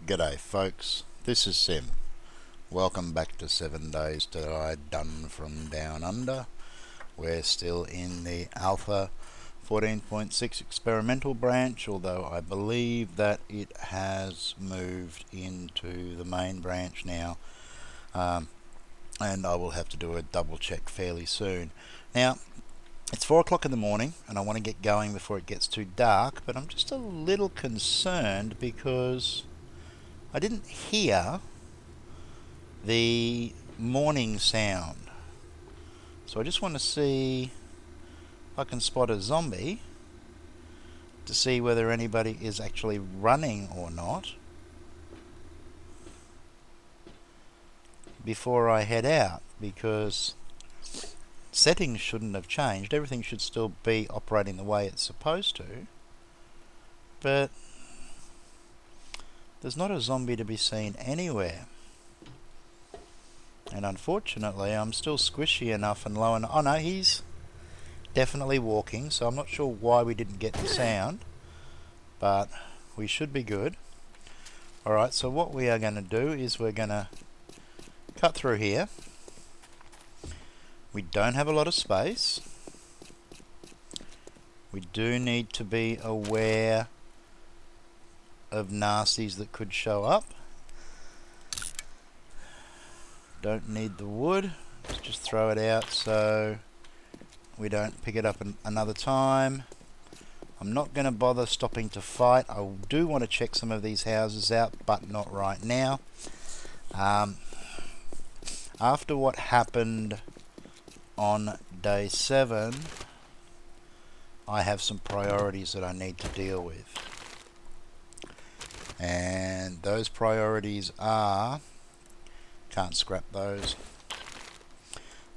G'day folks, this is Sim. Welcome back to 7 Days to Die Done from Down Under. We're still in the Alpha 14.6 experimental branch, although I believe that it has moved into the main branch now, and I will have to do a double check fairly soon. Now, it's 4 o'clock in the morning and I want to get going before it gets too dark, but I'm just a little concerned because I didn't hear the morning sound. So I just want to see if I can spot a zombie to see whether anybody is actually running or not before I head out, because settings shouldn't have changed. Everything should still be operating the way it's supposed to, but there's not a zombie to be seen anywhere. And unfortunately, I'm still squishy enough and low enough. Oh no, he's definitely walking, so I'm not sure why we didn't get the sound, but we should be good. Alright, so what we are going to do is we're going to cut through here. We don't have a lot of space. We do need to be aware of nasties that could show up. Don't need the wood. Let's just throw it out so we don't pick it up another time. I'm not going to bother stopping to fight. I do want to check some of these houses out, but not right now. After what happened on day 7, I have some priorities that I need to deal with. And those priorities are... can't scrap those.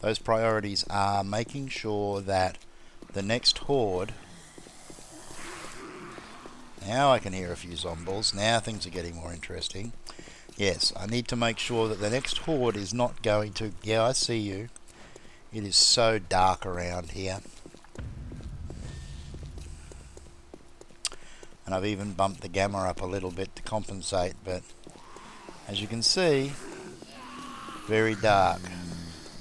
Those priorities are making sure that the next horde... Now I can hear a few zombies. Now things are getting more interesting. Yes, I need to make sure that the next horde is not going to... Yeah, I see you. It is so dark around here. And I've even bumped the gamma up a little bit to compensate, but as you can see, very dark.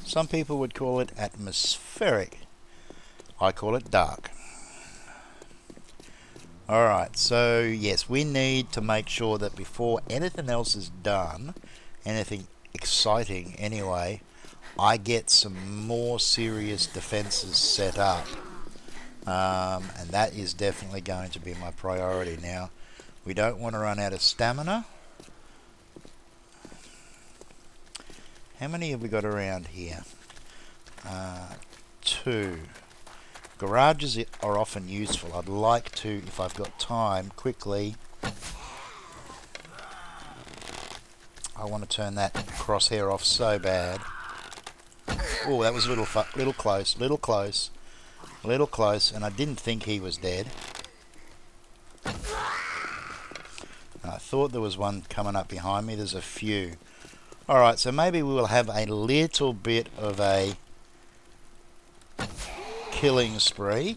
Some people would call it atmospheric. I call it dark. Alright, so yes, we need to make sure that before anything else is done, anything exciting anyway, I get some more serious defenses set up. And that is definitely going to be my priority. Now, we don't want to run out of stamina. How many have we got around here? 2. Garages are often useful. I'd like to, if I've got time, quickly... I want to turn that crosshair off so bad. Oh, that was a little close, little close, and I didn't think he was dead. And I thought there was one coming up behind me. There's a few. Alright, so maybe we will have a little bit of a killing spree.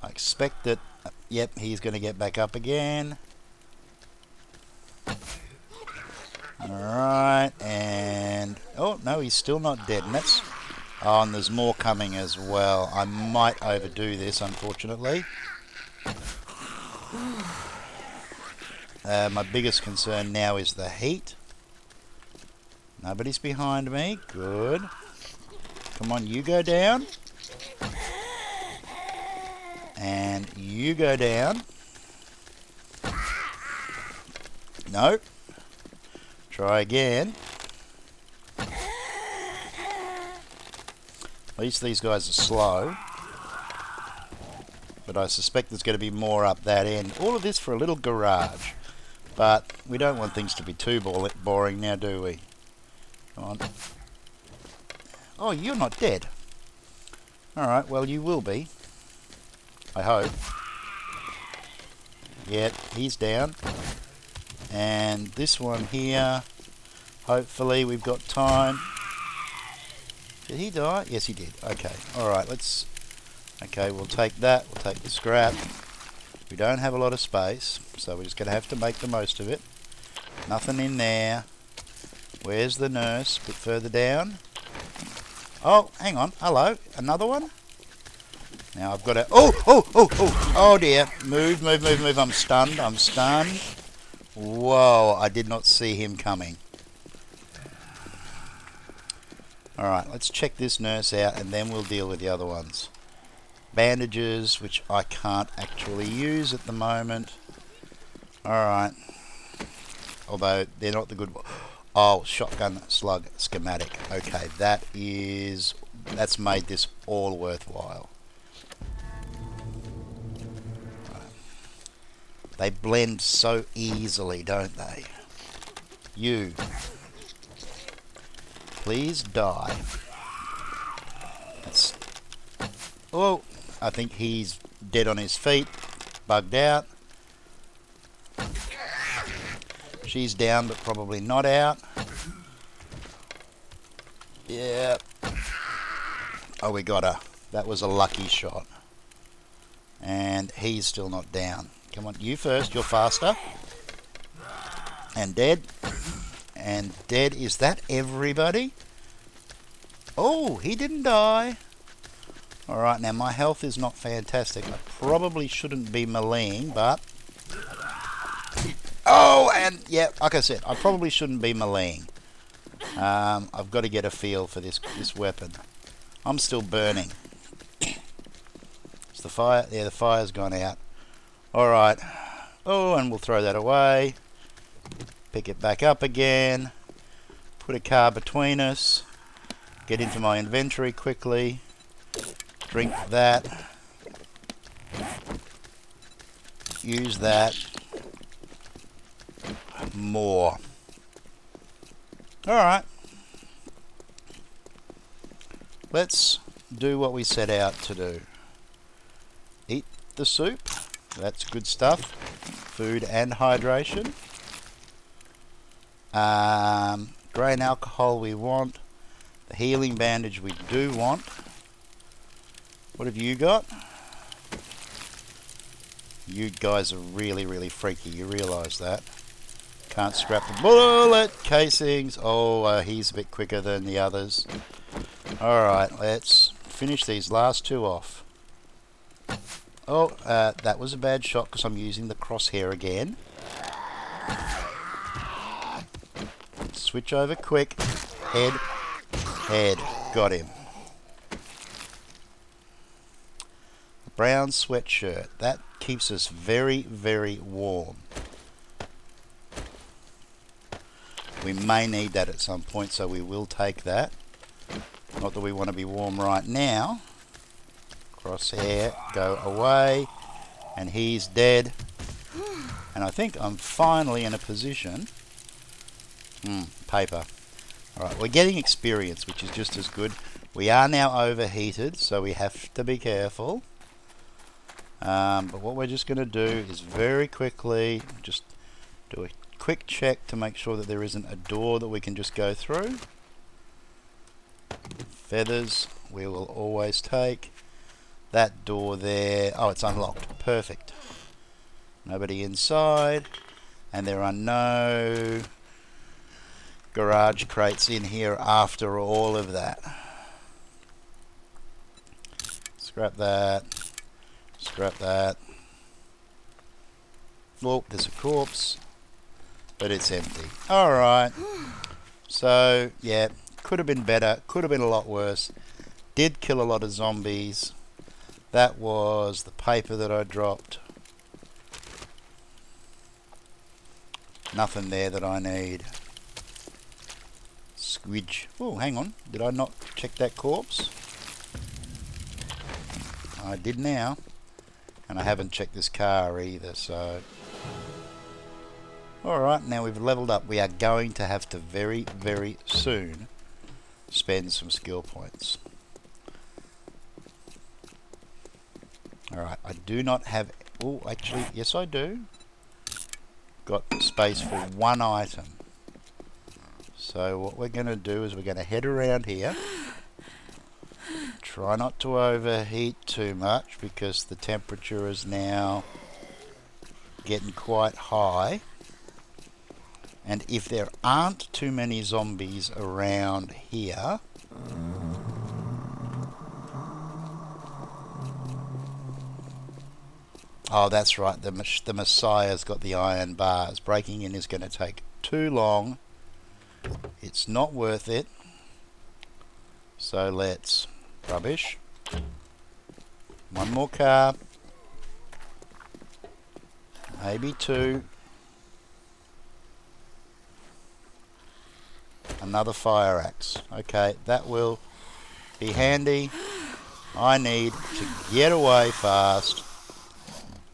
I expect that... Yep, he's going to get back up again. Alright, and... Oh, no, he's still not dead. And that's... Oh, and there's more coming as well. I might overdo this, unfortunately. My biggest concern now is the heat. Nobody's behind me. Good. Come on, you go down. And you go down. No. Try again. At least these guys are slow. But I suspect there's going to be more up that end. All of this for a little garage. But we don't want things to be too boring now, do we? Come on. Oh, you're not dead. Alright, well you will be. I hope. Yep, he's down. And this one here, hopefully we've got time. Did he die? Yes, he did. Okay, alright, let's... Okay, we'll take that. We'll take the scrap. We don't have a lot of space, so we're just going to have to make the most of it. Nothing in there. Where's the nurse? A bit further down. Oh, hang on. Hello. Another one? Now I've got to... Oh dear. Move. I'm stunned. Whoa, I did not see him coming. Alright, let's check this nurse out and then we'll deal with the other ones. Bandages, which I can't actually use at the moment. Alright. Although, they're not the good... Oh, shotgun slug schematic. Okay, that's made this all worthwhile. They blend so easily, don't they? You. Please die. Oh, I think he's dead on his feet. Bugged out. She's down, but probably not out. Yeah. Oh, we got her. That was a lucky shot. And he's still not down. Come on, you first. You're faster. And dead. And dead. Is that everybody? Oh, he didn't die. Alright, now my health is not fantastic. I probably shouldn't be meleeing, but... Oh, and yeah, like I said, I probably shouldn't be meleeing. I've got to get a feel for this weapon. I'm still burning. It's the fire. Yeah, the fire's gone out. Alright. Oh, and we'll throw that away. Pick it back up again. Put a car between us. Get into my inventory quickly. Drink that. Use that. More. Alright. Let's do what we set out to do. Eat the soup. That's good stuff. Food and hydration. Grain alcohol we want. The healing bandage we do want. What have you got? You guys are really, really freaky. You realise that. Can't scrap the bullet casings. Oh, he's a bit quicker than the others. Alright, let's finish these last two off. Oh, that was a bad shot because I'm using the crosshair again. Switch over quick. Head. Got him. Brown sweatshirt. That keeps us very, very warm. We may need that at some point, so we will take that. Not that we want to be warm right now. Crosshair, go away. And he's dead. And I think I'm finally in a position. Paper. Alright, we're getting experience, which is just as good. We are now overheated, so we have to be careful. But what we're just going to do is very quickly just do a quick check to make sure that there isn't a door that we can just go through. Feathers we will always take. That door there, oh, it's unlocked. Perfect. Nobody inside, and there are no garage crates in here after all of that. Scrap that. Scrap that. Oh, there's a corpse, but it's empty. Alright. So, yeah, could have been better, could have been a lot worse. Did kill a lot of zombies. That was the paper that I dropped. Nothing there that I need. Squidge. Oh, hang on. Did I not check that corpse? I did now. And I haven't checked this car either, so... Alright, now we've leveled up. We are going to have to very, very soon spend some skill points. Alright, I do not have... Oh, actually, yes I do. Got space for one item. So what we're going to do is we're going to head around here. Try not to overheat too much because the temperature is now getting quite high. And if there aren't too many zombies around here, oh, that's right, the Messiah's got the iron bars. Breaking in is going to take too long. It's not worth it. So let's rubbish. One more car. Maybe two. Another fire axe. Okay, that will be handy. I need to get away fast,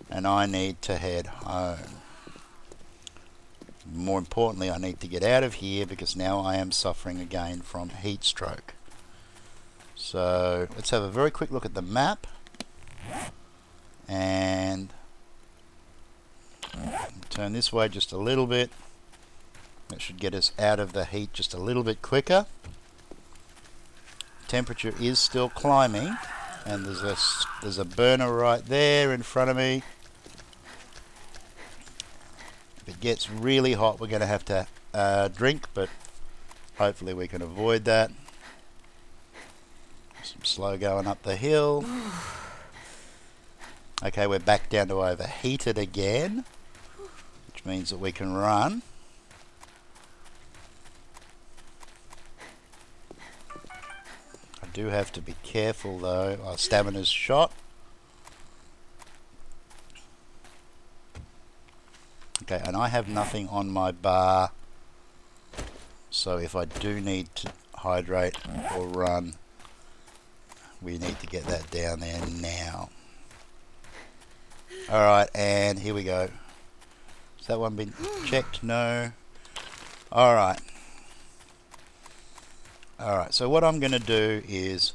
and I need to head home. More importantly, I need to get out of here because now I am suffering again from heat stroke. So let's have a very quick look at the map, and turn this way just a little bit. That should get us out of the heat just a little bit quicker. Temperature is still climbing, and there's a burner right there in front of me. If it gets really hot, we're going to have to drink, but hopefully we can avoid that. Some slow going up the hill. Okay, we're back down to overheated again, which means that we can run. I do have to be careful though. Our stamina's shot. Okay, and I have nothing on my bar, so if I do need to hydrate or run, we need to get that down there now. Alright, and here we go. Has that one been checked? No. Alright. Alright, so what I'm going to do is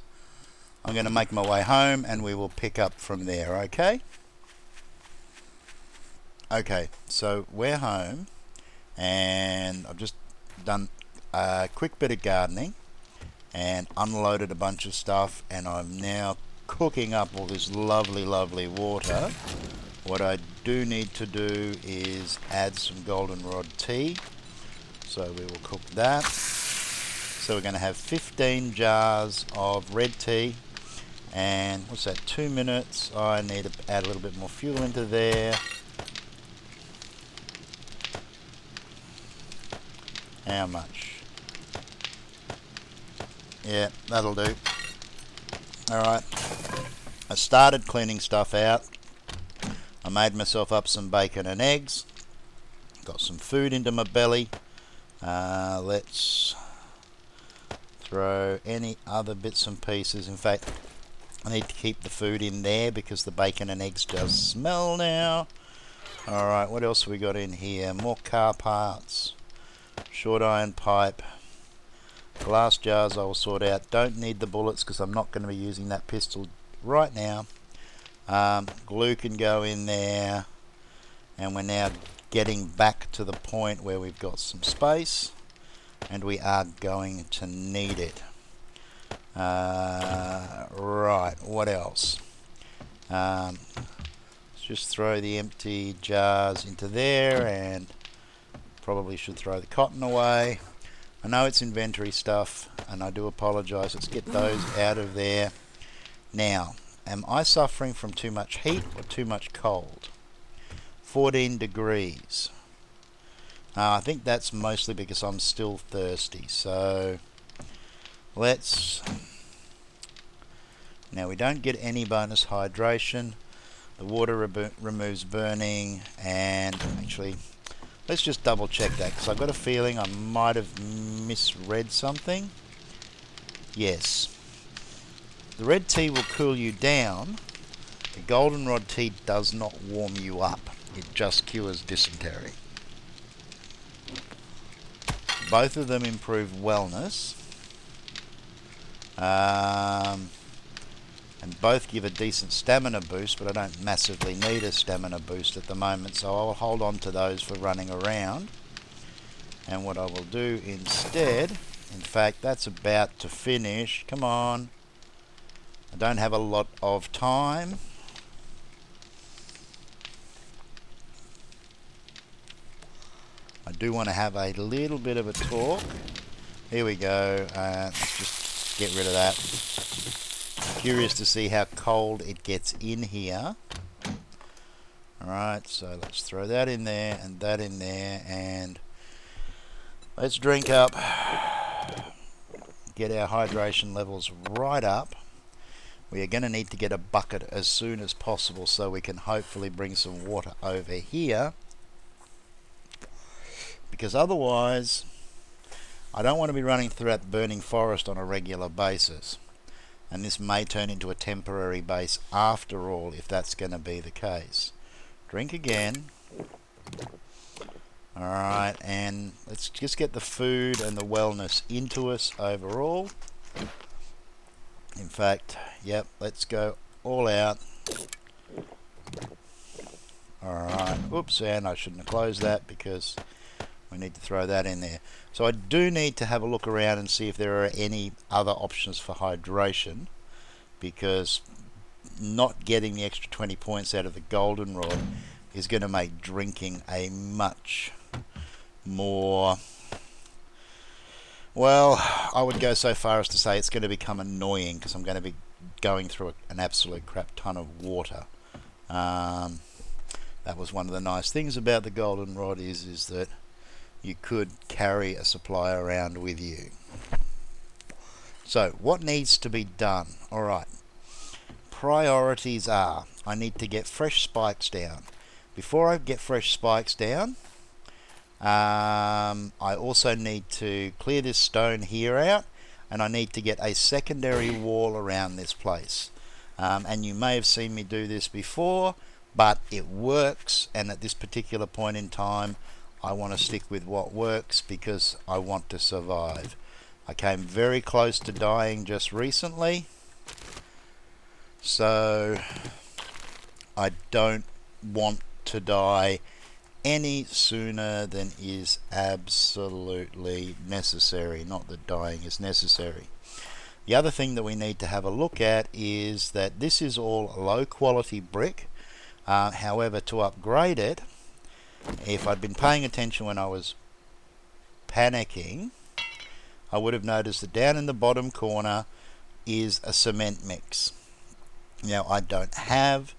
I'm going to make my way home and we will pick up from there, okay? Okay, so we're home and I've just done a quick bit of gardening and unloaded a bunch of stuff, and I'm now cooking up all this lovely water. What I do need to do is add some goldenrod tea, so we will cook that. So we're going to have 15 jars of red tea, and what's that, 2 minutes. I need to add a little bit more fuel into there. How much? Yeah, that'll do. Alright, I started cleaning stuff out. I made myself up some bacon and eggs. Got some food into my belly. Let's throw any other bits and pieces. In fact, I need to keep the food in there because the bacon and eggs just smell now. Alright, what else have we got in here? More car parts. Short iron pipe. Glass jars I will sort out. Don't need the bullets because I'm not going to be using that pistol right now. Glue can go in there, and we're now getting back to the point where we've got some space and we are going to need it. Right, what else? Let's just throw the empty jars into there, and probably should throw the cotton away. I know it's inventory stuff and I do apologise. Let's get those out of there. Now, am I suffering from too much heat or too much cold? 14 degrees. I think that's mostly because I'm still thirsty. So let's... Now we don't get any bonus hydration. The water removes burning, and actually let's just double check that because I've got a feeling I might have misread something. Yes. The red tea will cool you down. The goldenrod tea does not warm you up. It just cures dysentery. Both of them improve wellness. And both give a decent stamina boost, but I don't massively need a stamina boost at the moment, so I'll hold on to those for running around. And what I will do instead, in fact, that's about to finish. Come on. I don't have a lot of time. do want to have a little bit of a talk. Here we go. Let's just get rid of that. Curious to see how cold it gets in here. Alright, so let's throw that in there and that in there, and let's drink up. Get our hydration levels right up. We are going to need to get a bucket as soon as possible so we can hopefully bring some water over here, because otherwise I don't want to be running through that burning forest on a regular basis, and this may turn into a temporary base after all if that's going to be the case. Drink again. Alright, and let's just get the food and the wellness into us overall. In fact, yep, let's go all out. Alright, oops, and I shouldn't have closed that because we need to throw that in there. So I do need to have a look around and see if there are any other options for hydration, because not getting the extra 20 points out of the goldenrod is going to make drinking a much more, well, I would go so far as to say it's going to become annoying, because I'm going to be going through an absolute crap ton of water. That was one of the nice things about the goldenrod is that you could carry a supply around with you. So what needs to be done? Alright, priorities are, I need to get fresh spikes down. Before I get fresh spikes down, I also need to clear this stone here out, and I need to get a secondary wall around this place. And you may have seen me do this before, but it works, and at this particular point in time I want to stick with what works because I want to survive. I came very close to dying just recently, so I don't want to die any sooner than is absolutely necessary. Not that dying is necessary. The other thing that we need to have a look at is that this is all low quality brick. However, to upgrade it, if I'd been paying attention when I was panicking, I would have noticed that down in the bottom corner is a cement mix. Now, I don't have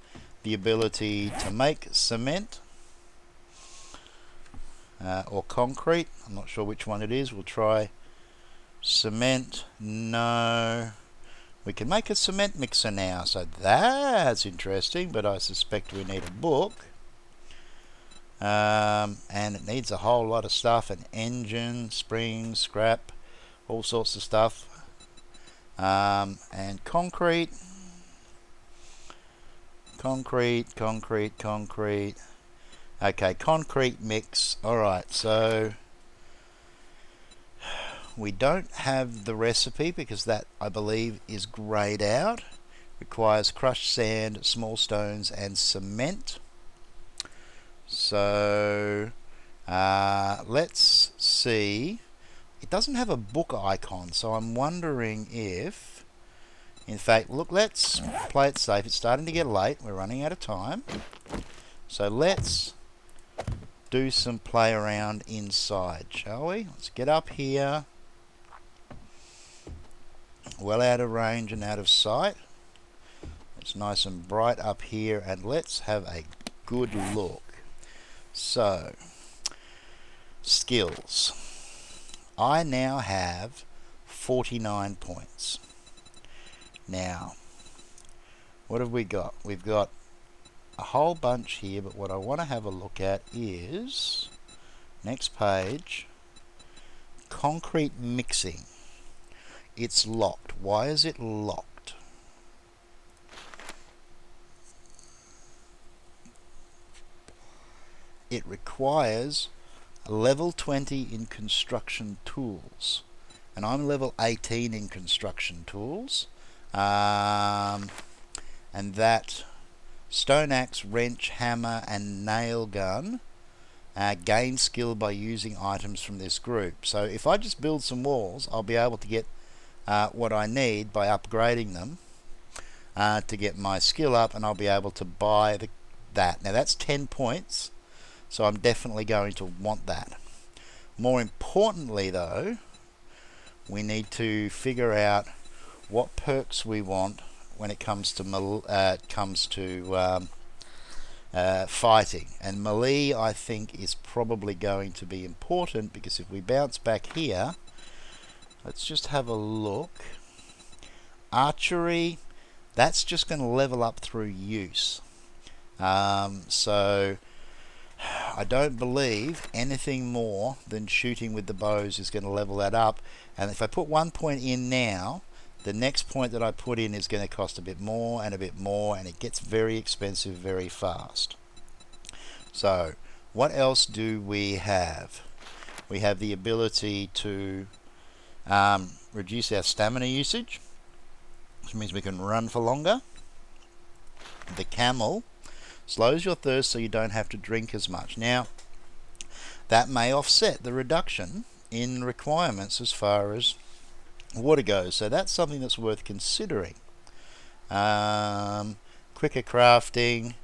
the ability to make cement or concrete. I'm not sure which one it is. We'll try cement. No. We can make a cement mixer now, so that's interesting, but I suspect we need a book. And it needs a whole lot of stuff, an engine, springs, scrap, all sorts of stuff. And concrete. Concrete. Okay, concrete mix. Alright, so we don't have the recipe because that, I believe, is greyed out. Requires crushed sand, small stones and cement. So let's see. It doesn't have a book icon, so I'm wondering if, in fact, look, let's play it safe. It's starting to get late. We're running out of time. So let's do some play around inside, shall we? Let's get up here. Well out of range and out of sight. It's nice and bright up here, and let's have a good look. So, skills. I now have 49 points. Now, what have we got? We've got a whole bunch here, but what I want to have a look at is, next page, concrete mixing. It's locked. Why is it locked? It requires a level 20 in construction tools, and I'm level 18 in construction tools, and that stone axe, wrench, hammer and nail gun gain skill by using items from this group. So if I just build some walls, I'll be able to get what I need by upgrading them to get my skill up, and I'll be able to buy that. Now that's 10 points, so I'm definitely going to want that. More importantly though, we need to figure out what perks we want when it comes to fighting. And melee, I think, is probably going to be important, because if we bounce back here, let's just have a look. Archery, that's just going to level up through use. So I don't believe anything more than shooting with the bows is going to level that up. And if I put 1 point in now, the next point that I put in is going to cost a bit more and a bit more, and it gets very expensive very fast. So what else do we have? We have the ability to reduce our stamina usage, which means we can run for longer. The camel slows your thirst so you don't have to drink as much. Now, that may offset the reduction in requirements as far as water goes, so that's something that's worth considering. Quicker crafting,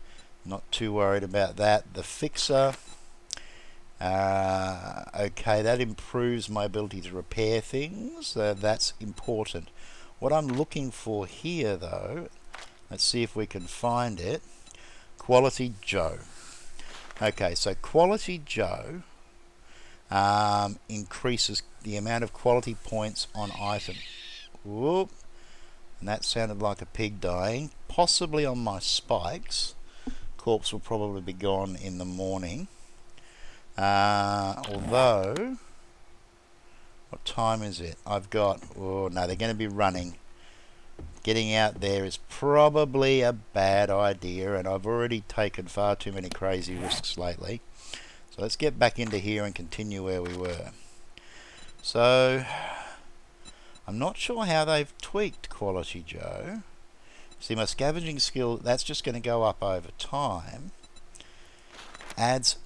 not too worried about that. The fixer, okay, that improves my ability to repair things, so that's important. What I'm looking for here though, let's see if we can find it. Quality Joe. Okay, so Quality Joe increases the amount of quality points on item. Whoop. And that sounded like a pig dying. Possibly on my spikes. Corpse will probably be gone in the morning. Although, what time is it? I've got, oh no, they're going to be running. Getting out there is probably a bad idea, and I've already taken far too many crazy risks lately. So let's get back into here and continue where we were. So I'm not sure how they've tweaked Quality Joe. See, my scavenging skill, that's just going to go up over time. Adds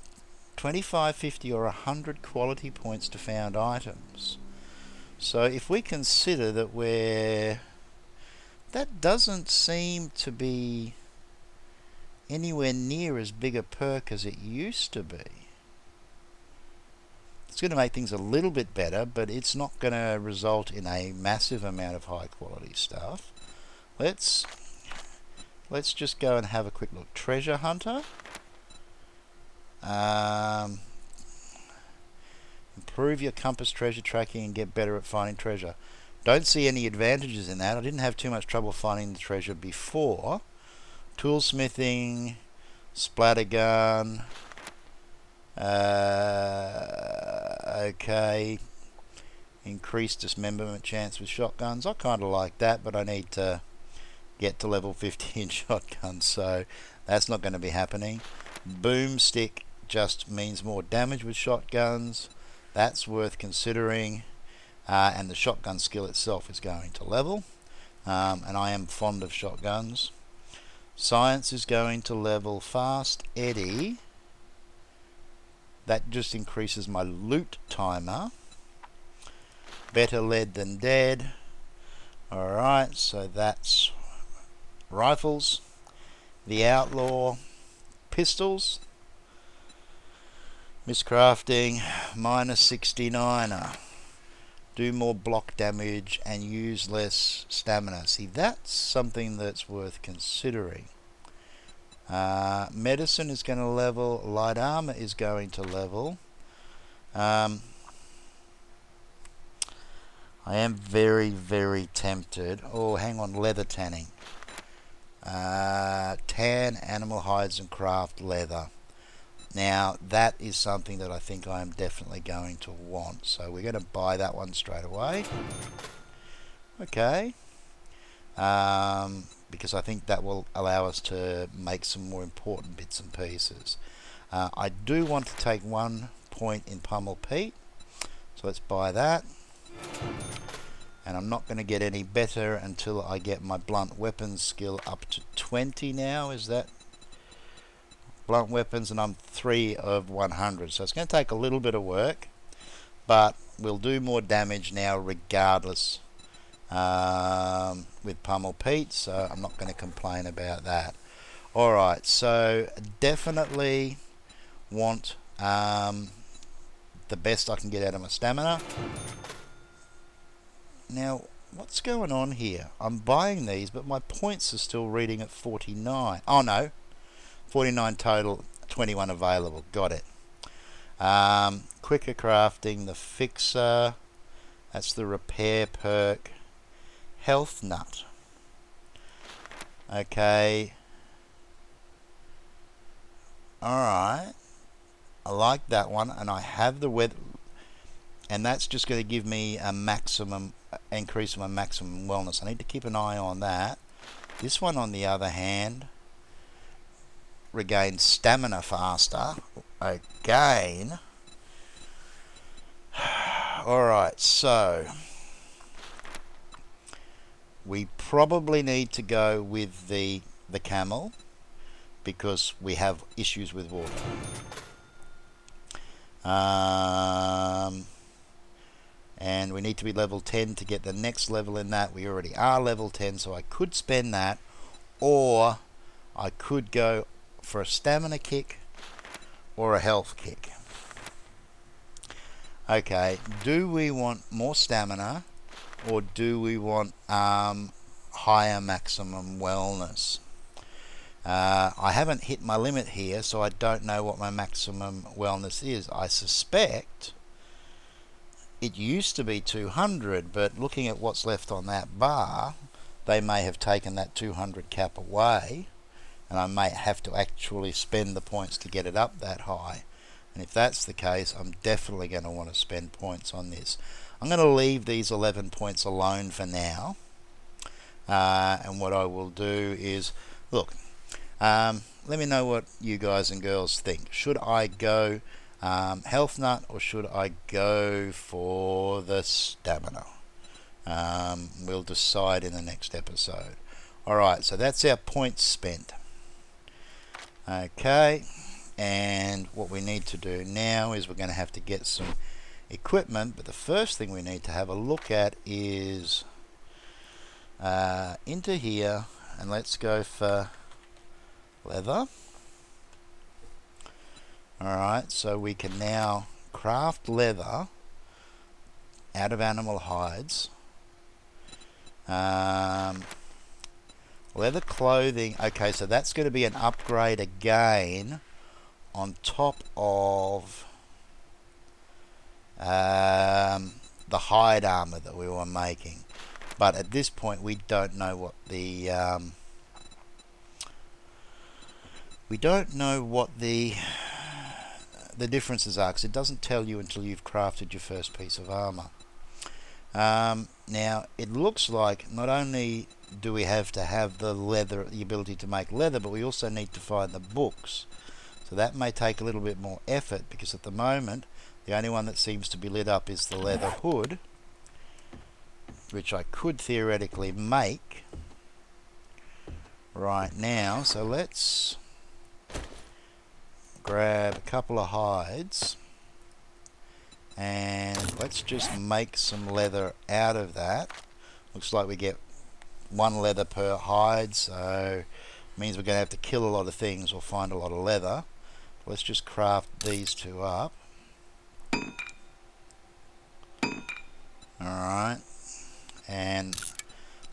25, 50 or 100 quality points to found items. So if we consider that that doesn't seem to be anywhere near as big a perk as it used to be. It's going to make things a little bit better, but it's not going to result in a massive amount of high quality stuff. Let's just go and have a quick look. Treasure Hunter. Improve your compass treasure tracking and get better at finding treasure. Don't see any advantages in that. I didn't have too much trouble finding the treasure before. Toolsmithing, splattergun. Okay. Increased dismemberment chance with shotguns. I kind of like that, but I need to get to level 50 in shotguns, so that's not going to be happening. Boomstick just means more damage with shotguns. That's worth considering. And the shotgun skill itself is going to level. And I am fond of shotguns. Science is going to level. Fast Eddie. That just increases my loot timer. Better lead than dead. Alright, so that's rifles. The outlaw. Pistols. Miscrafting. Minus 69er. Do more block damage and use less stamina. See, that's something that's worth considering. Medicine is going to level. Light armor is going to level. I am very, very tempted. Oh, hang on, leather tanning. Tan animal hides and craft leather. Now, that is something that I think I am definitely going to want. So we're going to buy that one straight away. Okay. Because I think that will allow us to make some more important bits and pieces. I do want to take 1 point in pummel peat. So let's buy that. And I'm not going to get any better until I get my blunt weapons skill up to 20 now. Is that blunt weapons? And I'm 3 of 100. So it's going to take a little bit of work, but we'll do more damage now regardless with pummel peat. So I'm not going to complain about that. Alright, so definitely want the best I can get out of my stamina. Now, what's going on here? I'm buying these, but my points are still reading at 49. Oh no, 49 total, 21 available. Got it. Quicker crafting, the fixer. That's the repair perk. Health nut. Okay. Alright. I like that one, and I have the weather, and that's just going to give me a maximum increase in my maximum wellness. I need to keep an eye on that. This one, on the other hand, regains stamina faster. Again. Alright, so we probably need to go with the camel because we have issues with water. And we need to be level 10 to get the next level in that. We already are level 10, so I could spend that, or I could go for a stamina kick or a health kick. Okay, do we want more stamina, or do we want higher maximum wellness? I haven't hit my limit here, so I don't know what my maximum wellness is. I suspect it used to be 200, but looking at what's left on that bar, they may have taken that 200 cap away, and I may have to actually spend the points to get it up that high. And if that's the case, I'm definitely going to want to spend points on this. I'm going to leave these 11 points alone for now. And what I will do is, look, let me know what you guys and girls think. Should I go health nut, or should I go for the stamina? We'll decide in the next episode. Alright, so that's our points spent. Okay. And what we need to do now is we're going to have to get some equipment, but the first thing we need to have a look at is into here, and let's go for leather. Alright, so we can now craft leather out of animal hides. Leather clothing, okay, so that's going to be an upgrade again on top of the hide armor that we were making, but at this point we don't know what the differences are, because it doesn't tell you until you've crafted your first piece of armor. Now it looks like not only do we have to have the ability to make leather, but we also need to find the books. So that may take a little bit more effort, because at the moment the only one that seems to be lit up is the leather hood, which I could theoretically make right now. So let's grab a couple of hides and let's just make some leather out of that. Looks like we get one leather per hide, so it means we're going to have to kill a lot of things or find a lot of leather. Let's just craft these two up. Alright, and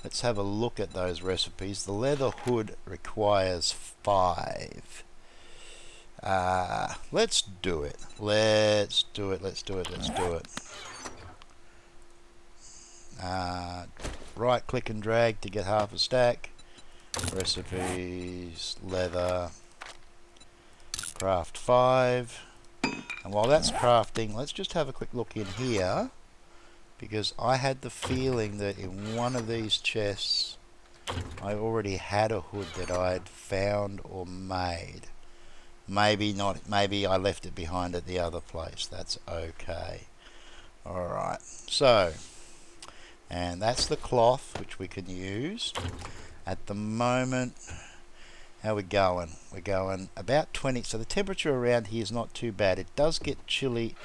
let's have a look at those recipes. The leather hood requires 5. Let's do it. Let's do it. Right click and drag to get half a stack. Recipes, leather, craft 5. And while that's crafting, let's just have a quick look in here, because I had the feeling that in one of these chests I already had a hood that I'd found or made. Maybe not, maybe I left it behind at the other place. That's okay. Alright, so, and that's the cloth which we can use. At the moment, how are we going? We're going about 20, so the temperature around here is not too bad. It does get chilly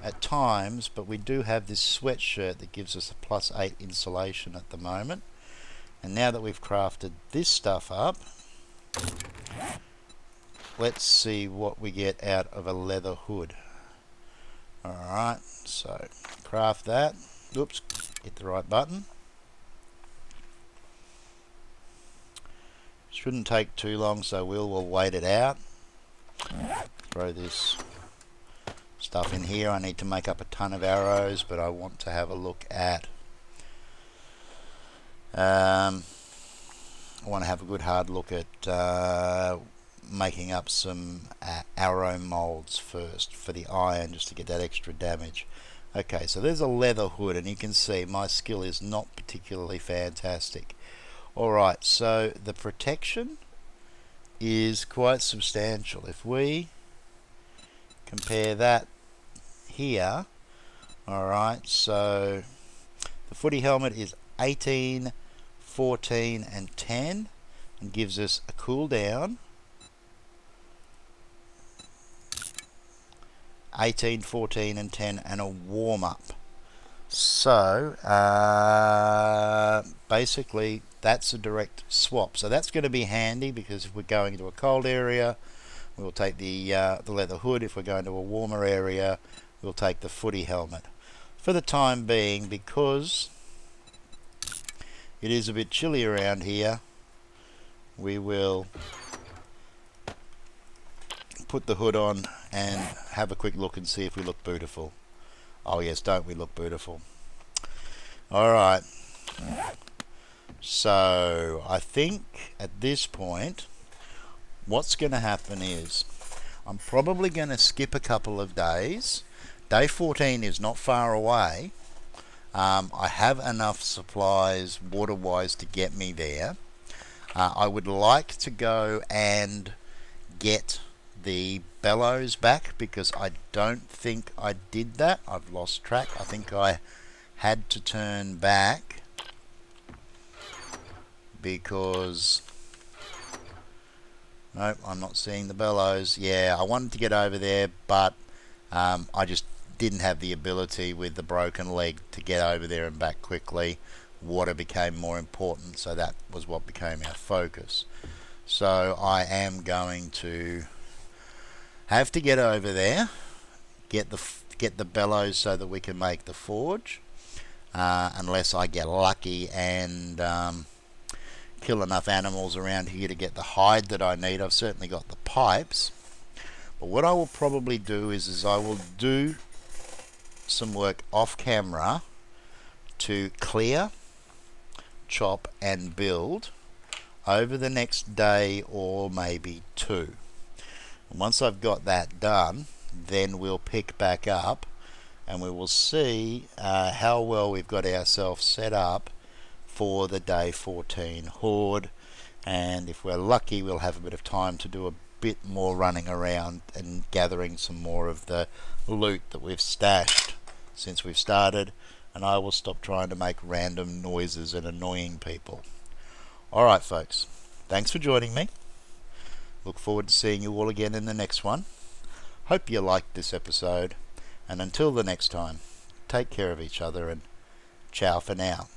at times, but we do have this sweatshirt that gives us a +8 insulation at the moment. And now that we've crafted this stuff up, let's see what we get out of a leather hood. Alright, so craft that. Oops, hit the right button. Shouldn't take too long, so we'll wait it out. Throw this stuff in here. I need to make up a ton of arrows, but I want to have a look at I want to have a good hard look at making up some arrow molds first for the iron, just to get that extra damage. Okay, so there's a leather hood, and you can see my skill is not particularly fantastic. Alright, so the protection is quite substantial. If we compare that here, alright, so the footy helmet is 18, 14 and 10, and gives us a cooldown. 18, 14 and 10 and a warm-up. So basically that's a direct swap, so that's going to be handy, because if we're going into a cold area we'll take the leather hood. If we're going to a warmer area we'll take the footy helmet. For the time being, because it is a bit chilly around here, we will put the hood on and have a quick look and see if we look beautiful. Oh yes, don't we look beautiful? Alright, so I think at this point what's going to happen is I'm probably going to skip a couple of days. Day 14 is not far away. I have enough supplies water-wise to get me there. I would like to go and get the bellows back, because I don't think I did that. I've lost track. I think I had to turn back because nope, I'm not seeing the bellows. Yeah, I wanted to get over there, but I just didn't have the ability with the broken leg to get over there and back quickly. Water became more important, so that was what became our focus. So I am going to have to get over there, get the bellows so that we can make the forge, unless I get lucky and kill enough animals around here to get the hide that I need. I've certainly got the pipes, but what I will probably do is I will do some work off camera to clear, chop and build over the next day or maybe two. And once I've got that done, then we'll pick back up and we will see how well we've got ourselves set up for the day 14 horde, and if we're lucky we'll have a bit of time to do a bit more running around and gathering some more of the loot that we've stashed since we've started, and I will stop trying to make random noises and annoying people. Alright folks, thanks for joining me. Look forward to seeing you all again in the next one. Hope you liked this episode, and until the next time, take care of each other and ciao for now.